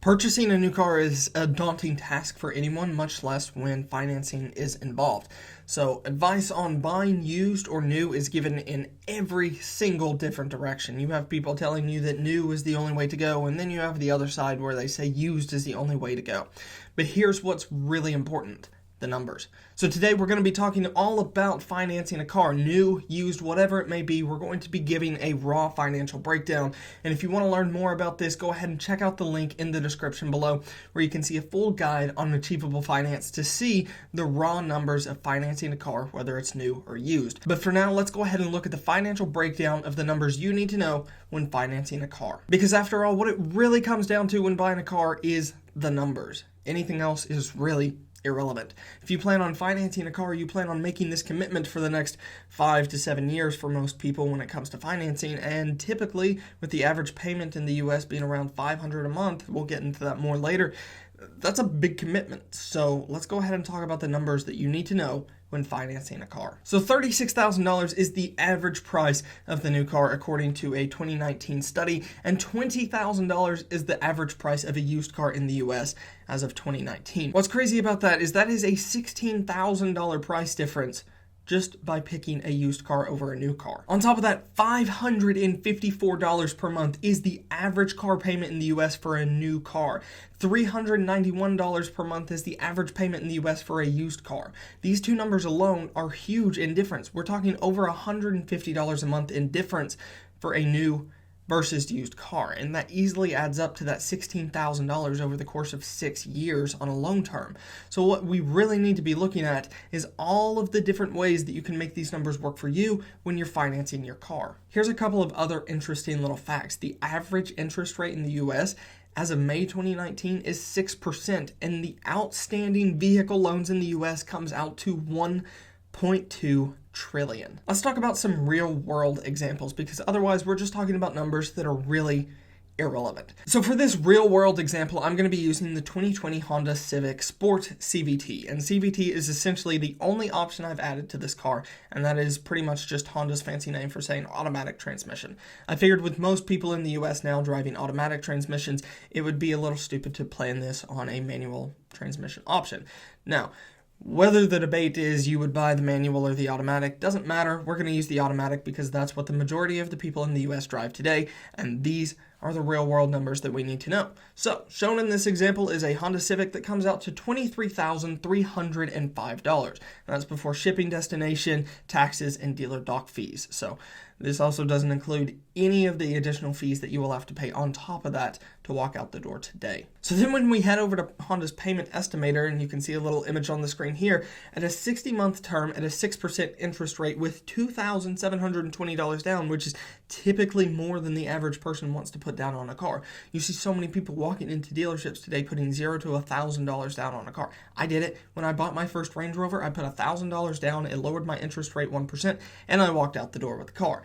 Purchasing a new car is a daunting task for anyone, much less when financing is involved. So, advice on buying used or new is given in every single different direction. You have people telling you that new is the only way to go, and then you have the other side where they say used is the only way to go. But here's what's really important: the numbers. So today we're going to be talking all about financing a car, new, used, whatever it may be. We're going to be giving a raw financial breakdown. And if you want to learn more about this, go ahead and check out the link in the description below where you can see a full guide on achievable finance to see the raw numbers of financing a car, whether it's new or used. But for now, let's go ahead and look at the financial breakdown of the numbers you need to know when financing a car. Because after all, what it really comes down to when buying a car is the numbers. Anything else is really irrelevant. If you plan on financing a car, you plan on making this commitment for the next 5 to 7 years for most people when it comes to financing, and typically with the average payment in the US being around $500 a month, we'll get into that more later, that's a big commitment. So let's go ahead and talk about the numbers that you need to know when financing a car. So $36,000 is the average price of the new car according to a 2019 study, and $20,000 is the average price of a used car in the US as of 2019. What's crazy about that is a $16,000 price difference just by picking a used car over a new car. On top of that, $554 per month is the average car payment in the US for a new car. $391 per month is the average payment in the US for a used car. These two numbers alone are huge in difference. We're talking over $150 a month in difference for a new versus used car, and that easily adds up to that $16,000 over the course of 6 years on a loan term. So what we really need to be looking at is all of the different ways that you can make these numbers work for you when you're financing your car. Here's a couple of other interesting little facts. The average interest rate in the US as of May 2019 is 6%, and the outstanding vehicle loans in the US comes out to $1.2 trillion. Let's talk about some real world examples, because otherwise we're just talking about numbers that are really irrelevant. So for this real world example, I'm going to be using the 2020 Honda Civic Sport CVT, and CVT is essentially the only option I've added to this car, and that is pretty much just Honda's fancy name for saying automatic transmission. I figured with most people in the US now driving automatic transmissions, it would be a little stupid to plan this on a manual transmission option. Now, whether the debate is you would buy the manual or the automatic doesn't matter. We're going to use the automatic because that's what the majority of the people in the US drive today, and these are the real world numbers that we need to know. So, shown in this example is a Honda Civic that comes out to $23,305. That's before shipping, destination, taxes, and dealer dock fees. So, this also doesn't include any of the additional fees that you will have to pay on top of that to walk out the door today. So then when we head over to Honda's payment estimator, and you can see a little image on the screen here, at a 60-month term at a 6% interest rate with $2,720 down, which is typically more than the average person wants to put down on a car. You see so many people walking into dealerships today putting $0 to $1,000 down on a car. I did it. When I bought my first Range Rover, I put $1,000 down, it lowered my interest rate 1%, and I walked out the door with the car.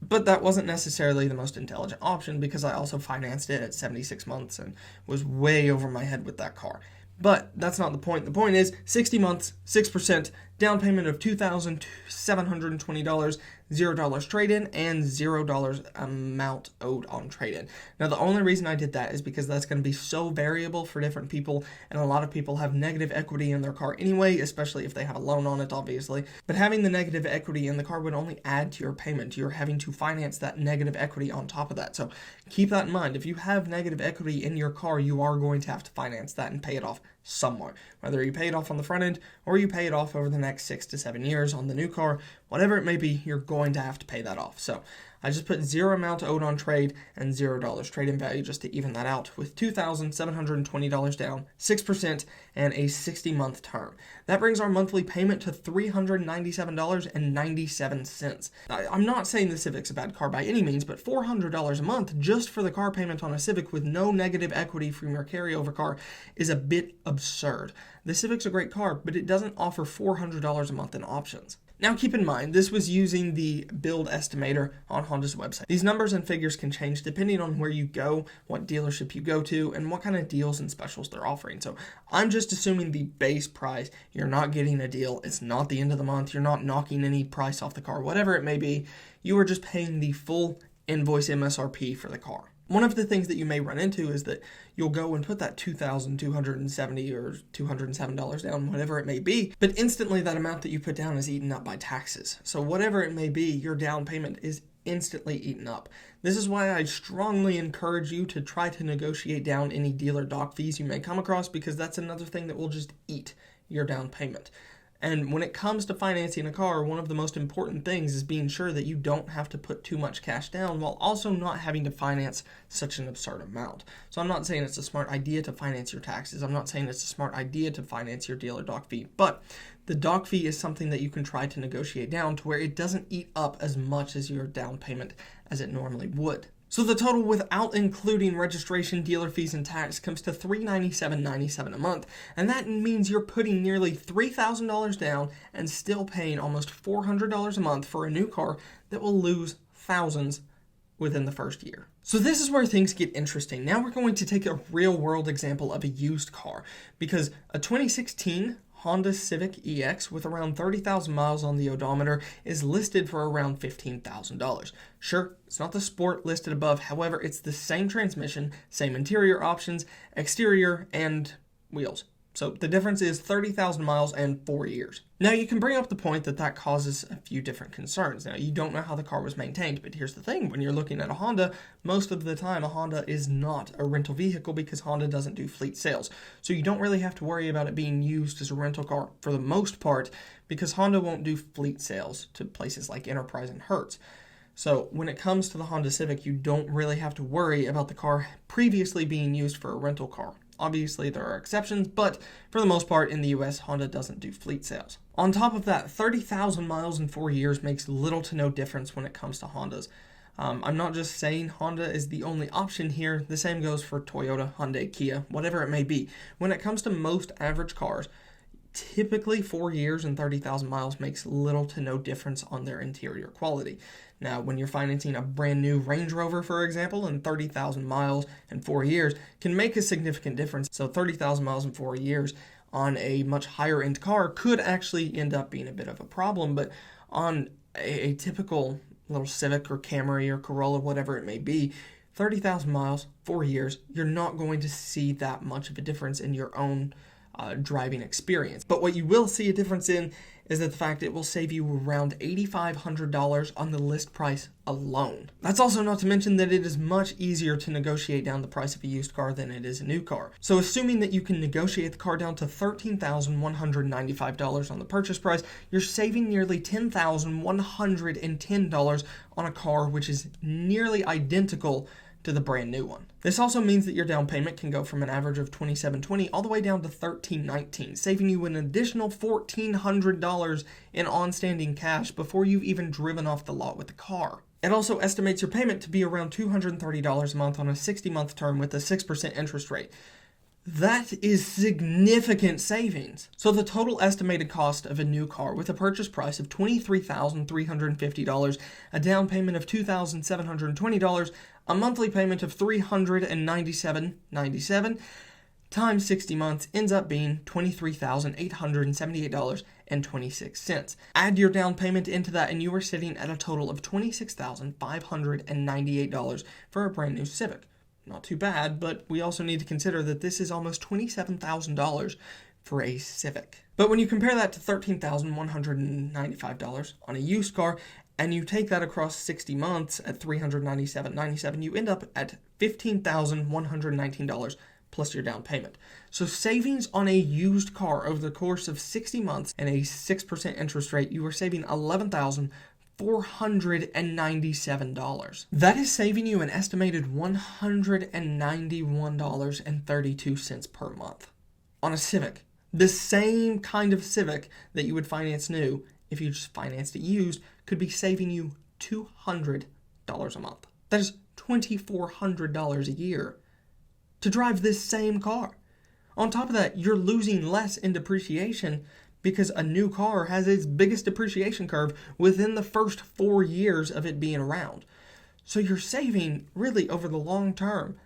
But that wasn't necessarily the most intelligent option, because I also financed it at 76 months and was way over my head with that car. But that's not the point. The point is 60 months, 6%, down payment of $2,720, $0 trade-in, and $0 amount owed on trade-in. Now, the only reason I did that is because that's going to be so variable for different people, and a lot of people have negative equity in their car anyway, especially if they have a loan on it, obviously. But having the negative equity in the car would only add to your payment. You're having to finance that negative equity on top of that. So keep that in mind. If you have negative equity in your car, you are going to have to finance that and pay it off somewhere. Whether you pay it off on the front end or you pay it off over the next 6 to 7 years on the new car, whatever it may be, you're going to have to pay that off. So I just put $0 amount owed on trade and $0 trade-in value just to even that out, with $2,720 down, 6%, and a 60-month term. That brings our monthly payment to $397.97. I'm not saying the Civic's a bad car by any means, but $400 a month just for the car payment on a Civic with no negative equity from your carryover car is a bit absurd. The Civic's a great car, but it doesn't offer $400 a month in options. Now keep in mind, this was using the build estimator on Honda's website. These numbers and figures can change depending on where you go, what dealership you go to, and what kind of deals and specials they're offering. So I'm just assuming the base price. You're not getting a deal. It's not the end of the month. You're not knocking any price off the car, whatever it may be. You are just paying the full invoice MSRP for the car. One of the things that you may run into is that you'll go and put that $2,270 or $207 down, whatever it may be, but instantly that amount that you put down is eaten up by taxes. So whatever it may be, your down payment is instantly eaten up. This is why I strongly encourage you to try to negotiate down any dealer doc fees you may come across, because that's another thing that will just eat your down payment. And when it comes to financing a car, one of the most important things is being sure that you don't have to put too much cash down while also not having to finance such an absurd amount. So I'm not saying it's a smart idea to finance your taxes. I'm not saying it's a smart idea to finance your dealer doc fee, but the doc fee is something that you can try to negotiate down to where it doesn't eat up as much as your down payment as it normally would. So the total without including registration, dealer fees, and tax comes to $397.97 a month, and that means you're putting nearly $3,000 down and still paying almost $400 a month for a new car that will lose thousands within the first year. So this is where things get interesting. Now we're going to take a real-world example of a used car, because a 2016 Honda Civic EX with around 30,000 miles on the odometer is listed for around $15,000. Sure, it's not the Sport listed above, however, it's the same transmission, same interior options, exterior, and wheels. So the difference is 30,000 miles and 4 years. Now you can bring up the point that that causes a few different concerns. Now you don't know how the car was maintained, but here's the thing. When you're looking at a Honda, most of the time a Honda is not a rental vehicle because Honda doesn't do fleet sales. So you don't really have to worry about it being used as a rental car for the most part because Honda won't do fleet sales to places like Enterprise and Hertz. So when it comes to the Honda Civic, you don't really have to worry about the car previously being used for a rental car. Obviously, there are exceptions, but for the most part in the US, Honda doesn't do fleet sales. On top of that, 30,000 miles in 4 years makes little to no difference when it comes to Hondas. I'm not just saying Honda is the only option here. The same goes for Toyota, Hyundai, Kia, whatever it may be. When it comes to most average cars, typically 4 years and 30,000 miles makes little to no difference on their interior quality. Now, when you're financing a brand new Range Rover, for example, and 30,000 miles in 4 years can make a significant difference. So 30,000 miles in 4 years on a much higher end car could actually end up being a bit of a problem, but on a typical little Civic or Camry or Corolla, whatever it may be, 30,000 miles, 4 years, you're not going to see that much of a difference in your own driving experience. But what you will see a difference in is that the fact it will save you around $8,500 on the list price alone. That's also not to mention that it is much easier to negotiate down the price of a used car than it is a new car. So assuming that you can negotiate the car down to $13,195 on the purchase price, you're saving nearly $10,110 on a car which is nearly identical to the brand new one. This also means that your down payment can go from an average of $2,720 all the way down to $1,319, saving you an additional $1,400 in on-standing cash before you've even driven off the lot with the car. It also estimates your payment to be around $230 a month on a 60-month term with a 6% interest rate. That is significant savings. So the total estimated cost of a new car with a purchase price of $23,350, a down payment of $2,720, a monthly payment of $397.97 times 60 months ends up being $23,878.26. Add your down payment into that and you are sitting at a total of $26,598 for a brand new Civic. Not too bad, but we also need to consider that this is almost $27,000 for a Civic. But when you compare that to $13,195 on a used car, and you take that across 60 months at $397.97, you end up at $15,119 plus your down payment. So savings on a used car over the course of 60 months and a 6% interest rate, you are saving $11,497. That is saving you an estimated $191.32 per month on a Civic. The same kind of Civic that you would finance new if you just financed it used could be saving you $200 a month. That is $2,400 a year to drive this same car. On top of that, you're losing less in depreciation because a new car has its biggest depreciation curve within the first 4 years of it being around. So you're saving, really over the long term,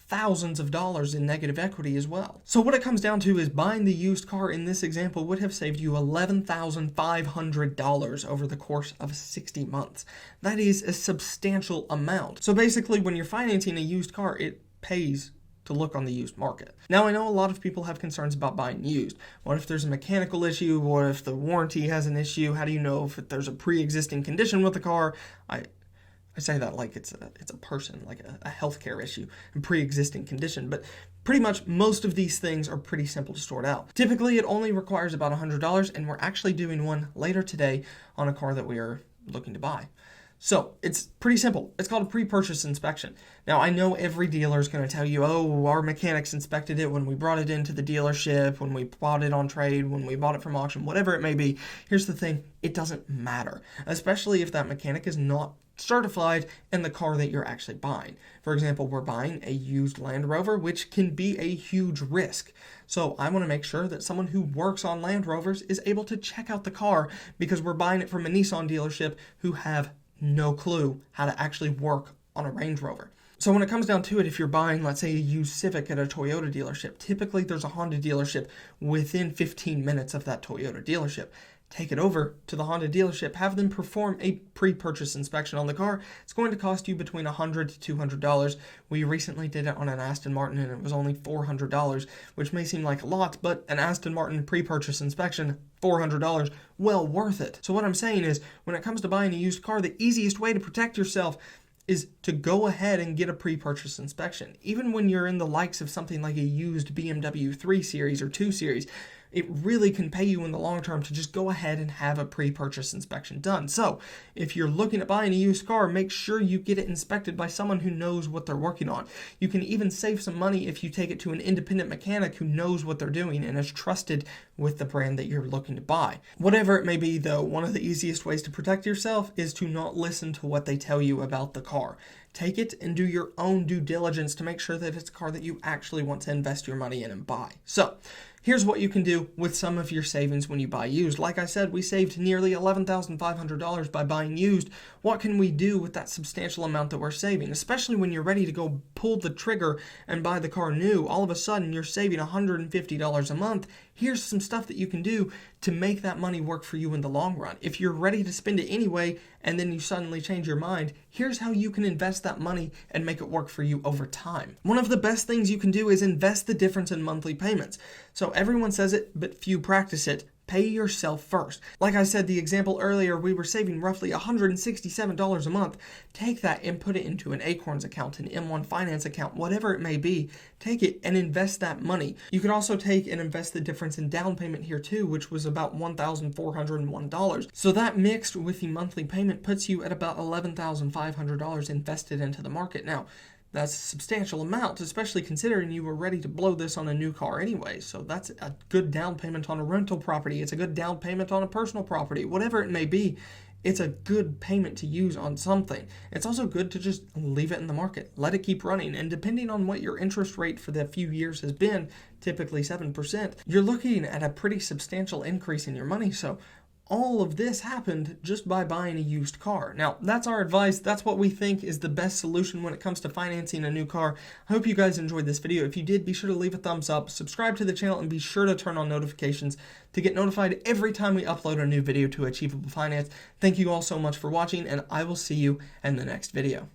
thousands of dollars in negative equity as well. So what it comes down to is buying the used car in this example would have saved you $11,500 over the course of 60 months. That is a substantial amount. So basically, when you're financing a used car, it pays to look on the used market. Now, I know a lot of people have concerns about buying used. What if there's a mechanical issue? What if the warranty has an issue? How do you know if there's a pre-existing condition with the car? I say that like it's a person, like a healthcare issue, a pre-existing condition, but pretty much most of these things are pretty simple to sort out. Typically, it only requires about $100, and we're actually doing one later today on a car that we are looking to buy. So it's pretty simple. It's called a pre-purchase inspection. Now, I know every dealer is going to tell you, oh, our mechanics inspected it when we brought it into the dealership, when we bought it on trade, when we bought it from auction, whatever it may be. Here's the thing, it doesn't matter, especially if that mechanic is not certified in the car that you're actually buying. For example, we're buying a used Land Rover, which can be a huge risk. So I want to make sure that someone who works on Land Rovers is able to check out the car, because we're buying it from a Nissan dealership who have no clue how to actually work on a Range Rover. So when it comes down to it, if you're buying, let's say, a used Civic at a Toyota dealership, typically there's a Honda dealership within 15 minutes of that Toyota dealership. Take it over to the Honda dealership, have them perform a pre-purchase inspection on the car. It's going to cost you between $100 to $200. We recently did it on an Aston Martin, and it was only $400, which may seem like a lot, but an Aston Martin pre-purchase inspection, $400, well worth it. So what I'm saying is, when it comes to buying a used car, the easiest way to protect yourself is to go ahead and get a pre-purchase inspection. Even when you're in the likes of something like a used BMW 3 Series or 2 Series, it really can pay you in the long term to just go ahead and have a pre-purchase inspection done. So if you're looking at buying a used car, make sure you get it inspected by someone who knows what they're working on. You can even save some money if you take it to an independent mechanic who knows what they're doing and is trusted with the brand that you're looking to buy. Whatever it may be, though, one of the easiest ways to protect yourself is to not listen to what they tell you about the car. Take it and do your own due diligence to make sure that it's a car that you actually want to invest your money in and buy. So here's what you can do with some of your savings when you buy used. Like I said, we saved nearly $11,500 by buying used. What can we do with that substantial amount that we're saving? Especially when you're ready to go pull the trigger and buy the car new, all of a sudden you're saving $150 a month. Here's some stuff that you can do to make that money work for you in the long run. If you're ready to spend it anyway, and then you suddenly change your mind, here's how you can invest that money and make it work for you over time. One of the best things you can do is invest the difference in monthly payments. So everyone says it, but few practice it. Pay yourself first. Like I said, the example earlier, we were saving roughly $167 a month. Take that and put it into an Acorns account, an M1 Finance account, whatever it may be. Take it and invest that money. You could also take and invest the difference in down payment here too, which was about $1,401. So that mixed with the monthly payment puts you at about $11,500 invested into the market. Now, that's a substantial amount, especially considering you were ready to blow this on a new car anyway. So that's a good down payment on a rental property. It's a good down payment on a personal property. Whatever it may be, it's a good payment to use on something. It's also good to just leave it in the market. Let it keep running. And depending on what your interest rate for the few years has been, typically 7%, you're looking at a pretty substantial increase in your money. So all of this happened just by buying a used car. Now, that's our advice. That's what we think is the best solution when it comes to financing a new car. I hope you guys enjoyed this video. If you did, be sure to leave a thumbs up, subscribe to the channel, and be sure to turn on notifications to get notified every time we upload a new video to Achievable Finance. Thank you all so much for watching, and I will see you in the next video.